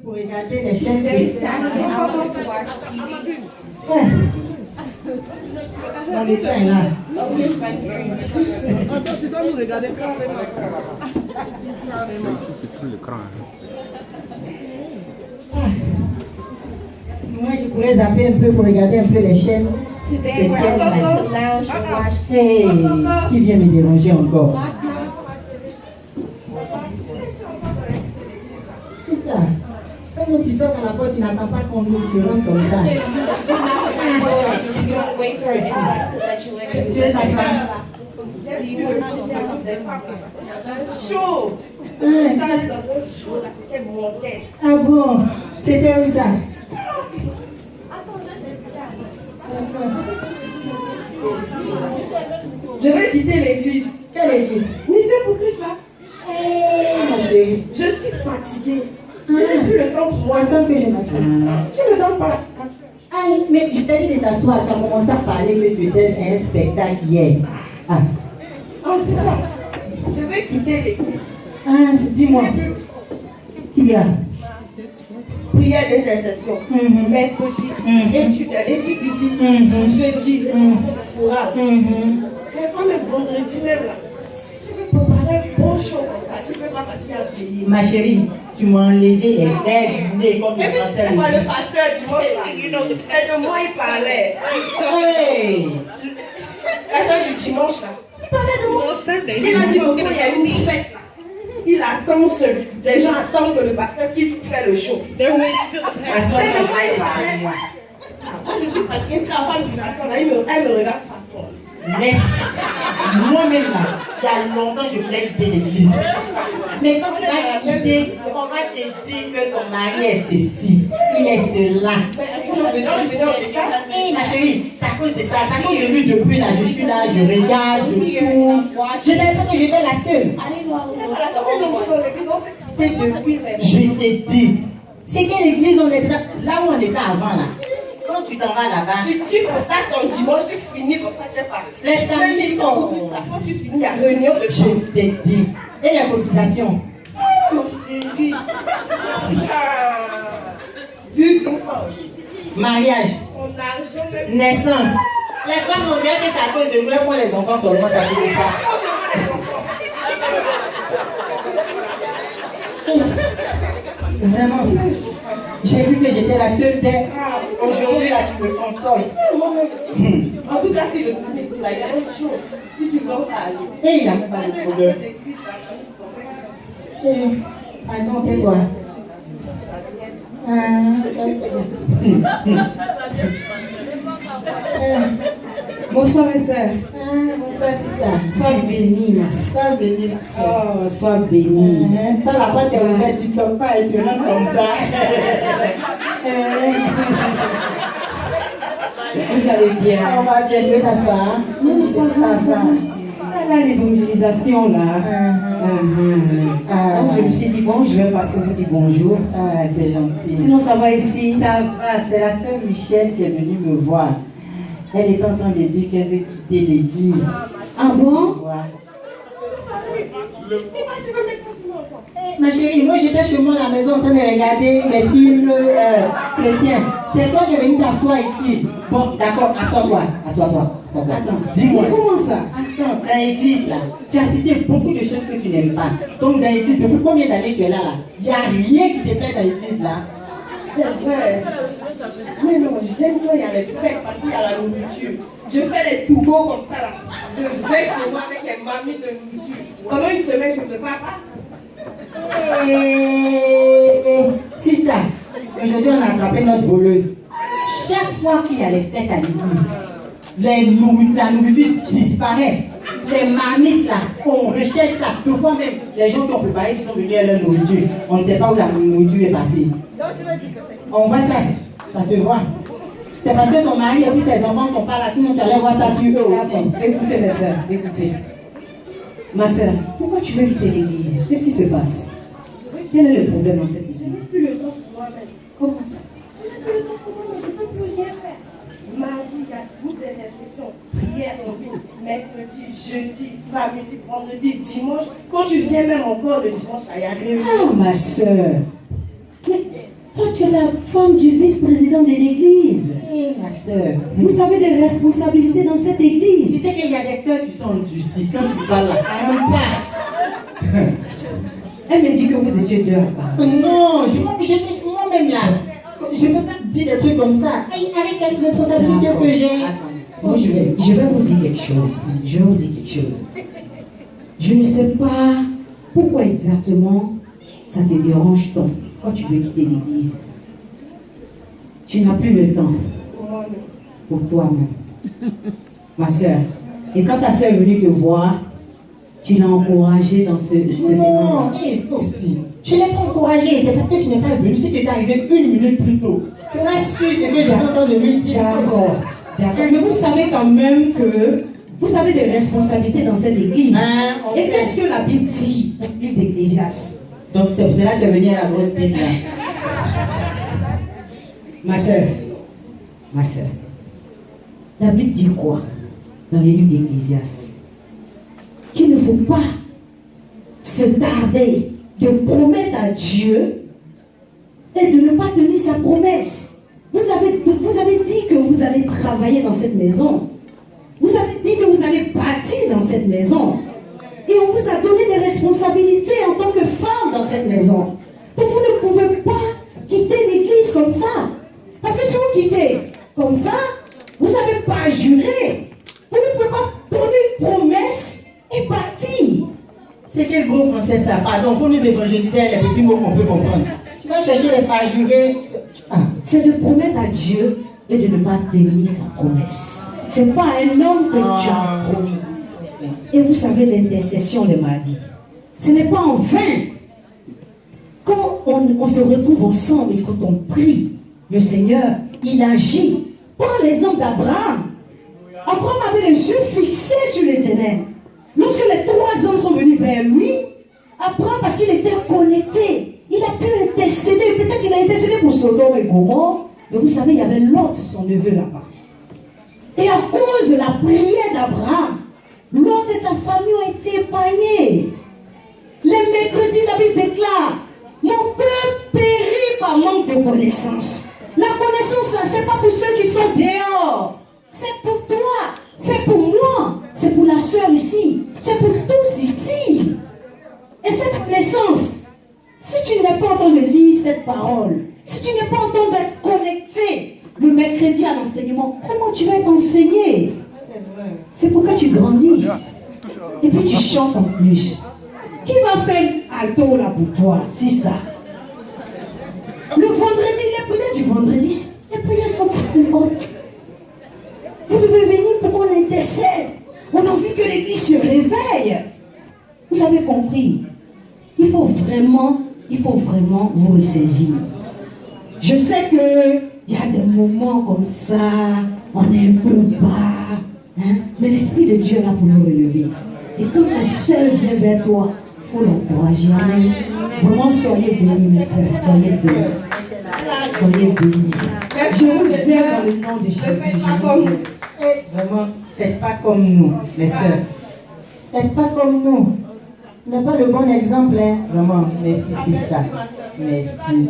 pour regarder les chaînes chrétiennes. Mon écran est là. Attends, tu dois nous regarder carrément. Ici, c'est tout l'écran. Moi, je pourrais zapper un peu pour regarder un peu les chaînes Today we're chrétiennes. at the lounge to watch Hey, qui vient me déranger encore? C'est ça. Quand tu toques à la porte, tu n'attends pas qu'on ouvre, tu rentres comme ça. You don't wait for anyone to let you in. Tu es t'asseoir. Chaud. Ah, J'allais dans un chaud là, c'était mon tête. ah bon? C'était où ça? Je vais quitter l'église. Quelle église? Mission pour Christ là. Eh, ma chérie. Je suis fatiguée. Je n'ai plus le temps pour moi. Attends que je m'assoie. Tu ne donnes pas. Ah, mais je t'ai dit de t'asseoir. Tu as commencé à parler que tu étais un spectacle hier. Ah, En tout cas, je vais quitter l'église. ah dis-moi. Qu'est-ce qu'il y a? Prière d'intercession. Mhm. Mercredi, Mhm. étude biblique. Mhm. Jeudi, réflexion chorale. Mais quand le vendredi même là, tu veux préparer un bon show comme ça. Tu ne peux pas passer à payer. Ma chérie, tu m'as enlevé les verres du nez comme Et le puis tu sais pasteur quoi, le le dit. pasteur dimanche là, et de moi il parlait. Hey! La soeur du dimanche là, il parlait de moi. Il a dit que quand il y a une fête là, il attend les gens attendent que le pasteur quitte pour faire le show. À soi, C'est de moi il parlait. Moi je suis fatiguée, puis la femme du pasteur là, elle me regarde façon. Mais moi-même là, il y a longtemps je voulais quitter l'église. Mais quand tu vas quitter, on va te dire que ton mari est ceci, il est cela. Mais est-ce qu'on va venir au cas? Hé ma chérie, c'est à cause de ça, c'est à cause de lui depuis là, je suis là, je regarde, je tourne. Je ne savais pas que j'étais la seule. Voilà, ça fait longtemps dans l'église, on peut quitter depuis même. Je t'ai dit, c'est quelle église on était là où on était avant là. Quand tu t'en vas là-bas, Tu contactes ton dimanche, tu finis comme ça, tu es parti. les samedis sont. Quand tu finis, il y a réunion de Je t'ai dit. Et les cotisations? mon chéri. But d'une femme. Mariage, Mon argent même. naissance. Les femmes ont bien que c'est à cause de nous, elles font les enfants seulement, ça ne fait pas. Vraiment, j'ai vu que j'étais la seule d'elle. Aujourd'hui, là, tu me consoles. En tout cas, c'est le ministre là, il y a autre chose. Si tu veux pas aller. Et il n'a même pas de problème. Ah non, t'es quoi? Bonsoir mes sœurs. Bonsoir, c'est ça. Sois bénie ma sœur. Sois béni, ma soeur. Oh, sois bénie. Quand la porte est ouverte, tu ne tombes pas et tu rentres comme ça. Vous allez bien. On va bien, je vais t'asseoir. Oui, ça va. Ah, là, l'évangélisation là. Donc, je me suis dit, bon, je vais passer vous dire bonjour. Ah, c'est gentil. Sinon, ça va ici? Ça va, c'est la sœur Michel qui est venue me voir. Elle est en train de dire qu'elle veut quitter l'église. Ah bon? Voilà. Tu veux mettre ça sur moi quoi? Ma chérie, moi j'étais chez moi à la maison en train de regarder mes films chrétiens. C'est toi qui es venu t'asseoir ici. Bon, d'accord, assois-toi. Assois-toi. Attends, Dis-moi. mais comment ça? Attends, dans l'église là, tu as cité beaucoup de choses que tu n'aimes pas. Donc dans l'église, depuis combien d'années tu es là là? Il n'y a rien qui te plaît dans l'église là. C'est vrai. Mais non, j'aime quand il y a les fêtes parce qu'il y a la nourriture. Je fais des tougos comme ça là. Je vais chez moi avec les mamies de nourriture. Pendant une semaine, je ne peux pas. C'est ça. Aujourd'hui, on a attrapé notre voleuse. Chaque fois qu'il y a les fêtes à l'église, la nourriture disparaît. Les marmites là, on recherche ça. Deux fois même, les gens qui ont préparé, qui sont venus à leur nourriture, on ne sait pas où la nourriture est passée. On voit ça, ça se voit. C'est parce que ton mari et puis tes enfants ne sont pas là, sinon tu allais voir ça sur eux aussi. Écoutez mes sœurs, écoutez. Ma sœur, pourquoi tu veux quitter l'église? Qu'est-ce qui se passe? Quel est le problème dans cette Je n'ai église? plus le temps pour moi-même. Comment ça? Je n'ai plus le temps pour moi, je ne peux plus rien faire. Mardi, il y a groupe d'intercession, prière en ligne, mercredi, jeudi, samedi, vendredi, dimanche. Quand tu viens même encore le dimanche, il y a rien. Oh ma sœur, tu es la femme du vice-président de l'église. Eh, ma soeur. Vous avez des responsabilités dans cette Tu église. sais qu'il y a des cœurs qui sont endurcis. Quand tu parles là, ça rentre pas. Elle me dit que vous étiez deux à part. Non, moi-même là, je ne peux pas te dire des trucs comme ça. Avec les responsabilités que j'ai. Moi, je vais vous dire quelque chose. Je vais vous dire quelque chose. Je ne sais pas pourquoi exactement ça te dérange tant quand tu veux quitter l'église. Tu n'as plus le temps pour toi-même. Ma soeur. Et quand ta soeur est venue te voir, tu l'as encouragée dans ce Non, et aussi. Je ne l'ai pas encouragée, c'est parce que tu n'es pas venu. Si tu étais arrivé 1 minute plus tôt, tu aurais su ce que j'ai entendu de lui dire. D'accord. D'accord. Mais vous savez quand même que vous avez des responsabilités dans cette église. Hein, on Et sait. qu'est-ce que la Bible dit dans le livre d'Ecclésiaste? Donc c'est pour cela que tu es venu à la grosse pile là. Ma soeur, la Bible dit quoi dans le livre d'Ecclésiaste? Qu'il ne faut pas se tarder de promettre à Dieu et de ne pas tenir sa promesse. Vous avez dit que vous allez travailler dans cette maison. Vous avez dit que vous allez bâtir dans cette maison. Et on vous a donné des responsabilités en tant que femme dans cette maison. Donc vous ne pouvez pas quitter l'église comme ça. Parce que si vous quittez comme ça, vous n'avez pas juré. Vous ne pouvez pas donner une promesse et bâtir. C'est quel gros français ça? Pardon, il faut nous évangéliser les petits mots qu'on peut comprendre. Tu vas chercher les parjurés. C'est de promettre à Dieu et de ne pas tenir sa promesse. Ce n'est pas un homme que Dieu a promis. Et vous savez l'intercession de mardi. Ce n'est pas en vain. Quand on se retrouve ensemble et quand on prie, le Seigneur, il agit. Prends l'exemple d'Abraham. Abraham avait les yeux fixés sur l'Éternel. Lorsque les 3 hommes sont venus vers lui, Abraham, parce qu'il était connecté, il a pu intercéder. Peut-être qu'il a intercédé pour Sodome et Gomorrhe, mais vous savez, il y avait Lot, son neveu là-bas. Et à cause de la prière d'Abraham, Lot et sa famille ont été épargnés. Les mercredis, la Bible déclare: mon peuple périt par manque de connaissance. La connaissance là, c'est pas pour ceux qui sont dehors. C'est pour toi, c'est pour moi, c'est pour la sœur ici, c'est pour tous ici. Et cette connaissance, si tu n'es pas en train de lire cette parole, si tu n'es pas en train d'être connecté le mercredi à l'enseignement, comment tu vas être enseigné? C'est pour que tu grandisses. Et puis tu chantes en plus. Qui va faire alto là pour toi, c'est ça? Le vendredi, les prières du vendredi, les prières sont pour vous. Vous devez venir pour qu'on intercède. On a envie que l'église se réveille. Vous avez compris? Il faut vraiment vous ressaisir. Je sais qu'il y a des moments comme ça, on est un peu bas, hein? Mais l'Esprit de Dieu est là pour nous relever. Et quand ta soeur vient vers toi, il faut l'encourager. Amen. Vraiment, soyez bénis, mes soeurs, soyez bénis. Soyez bénis. Je vous aime dans le nom de Jésus. Je vous aime. Vraiment, faites pas comme nous, mes soeurs. Faites pas comme nous. Vous n'êtes pas le bon exemple, hein? Vraiment, merci, Sista. Merci.